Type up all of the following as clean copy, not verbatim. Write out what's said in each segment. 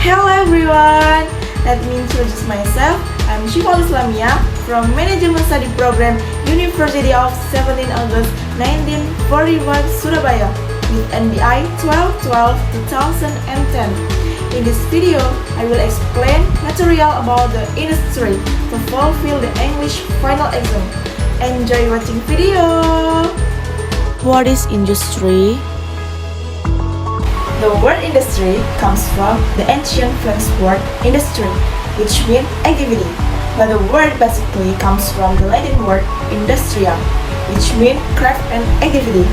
Hello everyone! Let me introduce myself. I'm Syifaul from Management Study Program, University of 17 August 1941 Surabaya with NBI 12-12-2010. In this video, I will explain material about the industry to fulfill the English final exam. Enjoy watching video! What is industry? The word industry comes from the ancient French word industry, which means activity. But the word basically comes from the Latin word industria, which means craft and activity.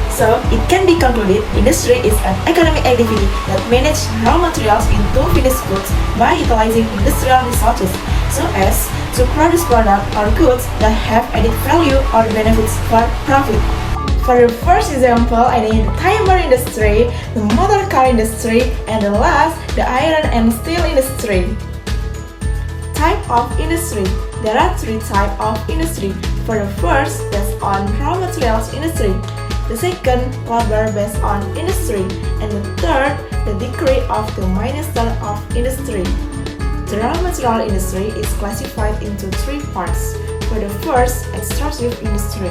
So, it can be concluded industry is an economic activity that manages raw materials into finished goods by utilizing industrial resources, so as to produce products or goods that have added value or benefits for profit. For the first example, I need the timber industry, the motor car industry, and the last, the iron and steel industry. Type of industry. There are three types of industry. For the first, based on raw materials industry. The second, labor based on industry. And the third, the degree of the minister of industry. The raw material industry is classified into three parts. For the first, extractive industry.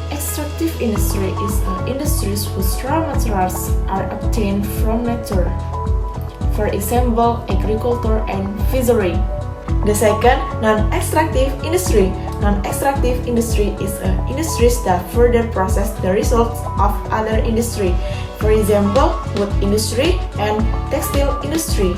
Extractive industry is an industry whose raw materials are obtained from nature. For example, agriculture and fishery. The second, non-extractive industry. Non-extractive industry is an industry that further process the results of other industry. For example, wood industry and textile industry.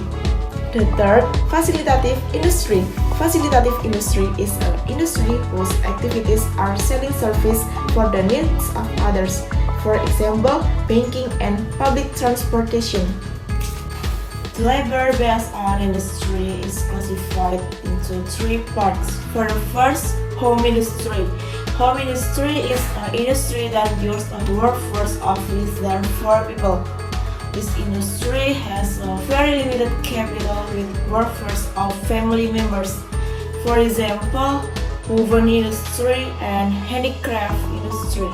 The third, facilitative industry. Facilitative industry is an industry whose activities are selling service for the needs of others. For example, banking and public transportation. The labor based on industry is classified into three parts. For the first, home industry. Home industry is an industry that uses a workforce of less than 4 people. This industry has a very limited capital with workforce of family members. For example, woven industry and handicraft industry.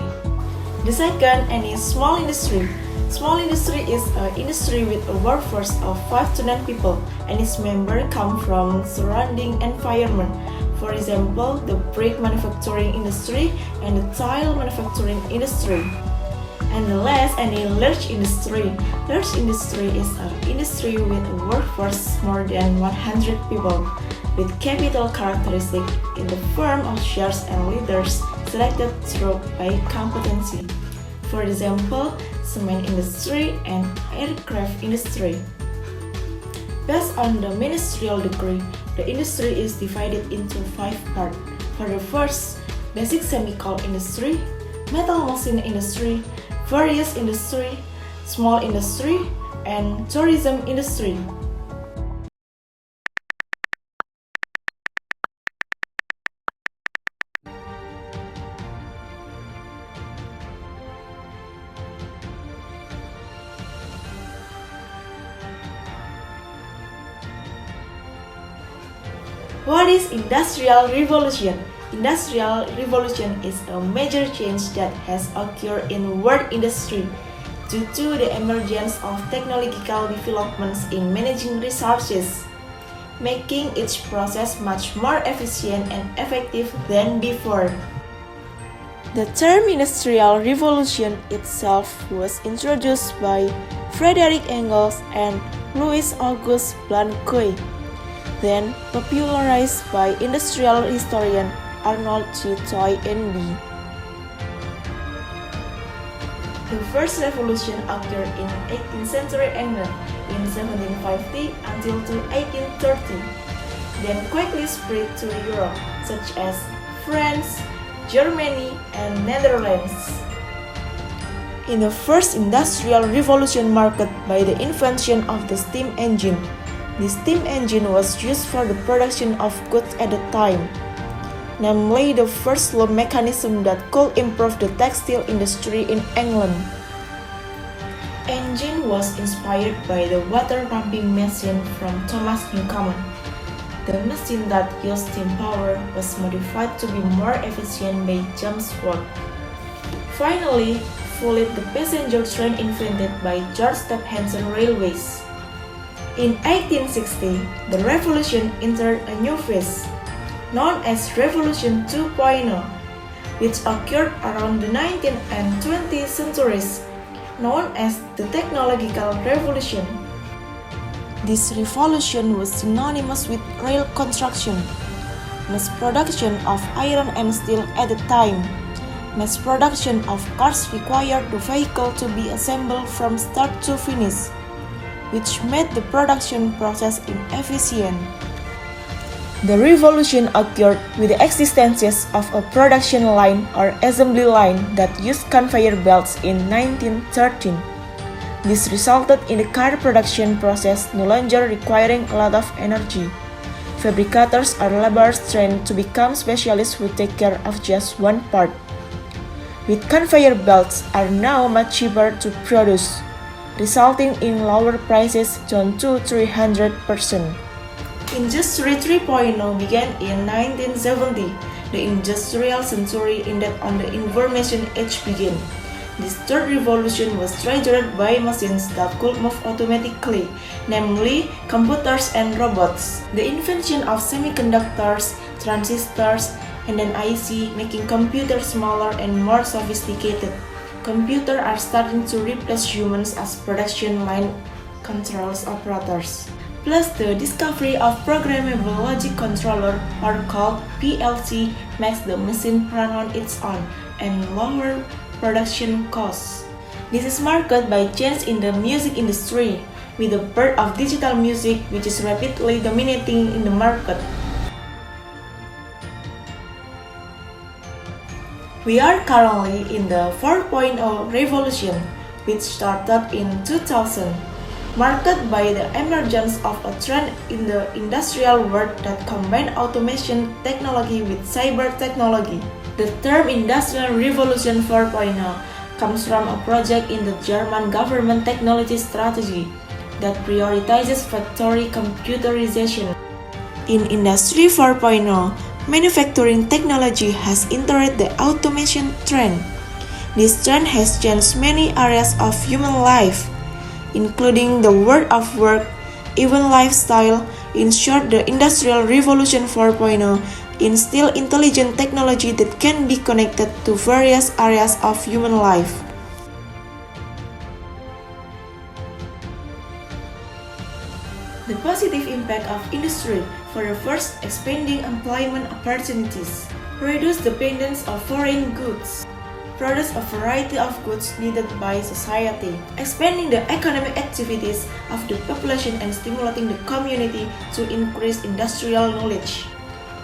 The second, any small industry. Small industry is an industry with a workforce of 5 to 9 people and its members come from surrounding environment. For example, the brick manufacturing industry and the tile manufacturing industry. And the last, any large industry. Large industry is an industry with a workforce more than 100 people, with capital characteristics in the form of shares and leaders selected through by competency. For example, cement industry and aircraft industry. Based on the ministerial degree, the industry is divided into 5 parts. For the first, basic chemical industry, metal machine industry, various industry, small industry, and tourism industry. What is Industrial Revolution? Industrial Revolution is a major change that has occurred in world industry due to the emergence of technological developments in managing resources, making each process much more efficient and effective than before. The term Industrial Revolution itself was introduced by Frederick Engels and Louis Auguste Blanquet, then popularized by industrial historian Arnold G. Toy N.B. The first revolution occurred in 18th century England in 1750 until to 1830, then quickly spread to Europe, such as France, Germany, and Netherlands. In the first industrial revolution marked by the invention of the steam engine. The steam engine was used for the production of goods at the time, namely the first slow mechanism that could improve the textile industry in England. Engine was inspired by the water pumping machine from Thomas Newcomen. The machine that used steam power was modified to be more efficient by James Watt. Finally, followed the passenger train invented by George Stephenson Railways. In 1860, the revolution entered a new phase, known as Revolution 2.0, which occurred around the 19th and 20th centuries, known as the Technological Revolution. This revolution was synonymous with rail construction, mass production of iron and steel at the time. Mass production of cars required the vehicle to be assembled from start to finish, which made the production process inefficient. The revolution occurred with the existence of a production line or assembly line that used conveyor belts in 1913. This resulted in the car production process no longer requiring a lot of energy. Fabricators or laborers trained to become specialists who take care of just one part. With conveyor belts are now much cheaper to produce, resulting in lower prices down to 300%. Industry 3.0 began in 1970. The industrial century ended on the information age began. This third revolution was triggered by machines that could move automatically, namely computers and robots. The invention of semiconductors, transistors, and an IC, making computers smaller and more sophisticated. Computers are starting to replace humans as production line controls operators. Plus, the discovery of programmable logic controller, or called PLC, makes the machine run on its own and lower production costs. This is marked by change in the music industry, with the birth of digital music, which is rapidly dominating in the market. We are currently in the 4.0 revolution, which started in 2000, marked by the emergence of a trend in the industrial world that combined automation technology with cyber technology. The term Industrial Revolution 4.0 comes from a project in the German government technology strategy that prioritizes factory computerization. In Industry 4.0, manufacturing technology has entered the automation trend. This trend has changed many areas of human life, including the world of work, even lifestyle. In short, the Industrial Revolution 4.0 instill intelligent technology that can be connected to various areas of human life. The positive impact of industry: for the first, expanding employment opportunities, reduce dependence of foreign goods, produce a variety of goods needed by society, expanding the economic activities of the population and stimulating the community to increase industrial knowledge.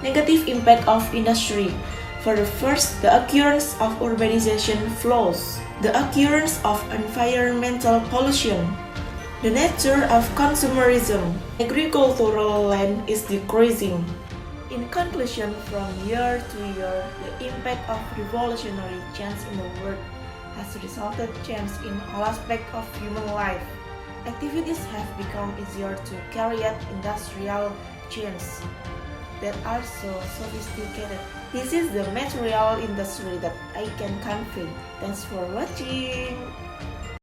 Negative impact of industry: for the first, the occurrence of urbanization flows, the occurrence of environmental pollution, the nature of consumerism. Agricultural land is decreasing. In conclusion, from year to year, the impact of revolutionary change in the world has resulted change in all aspects of human life. Activities have become easier to carry out industrial change that are so sophisticated. This is the material industry that I can convey. Thanks for watching.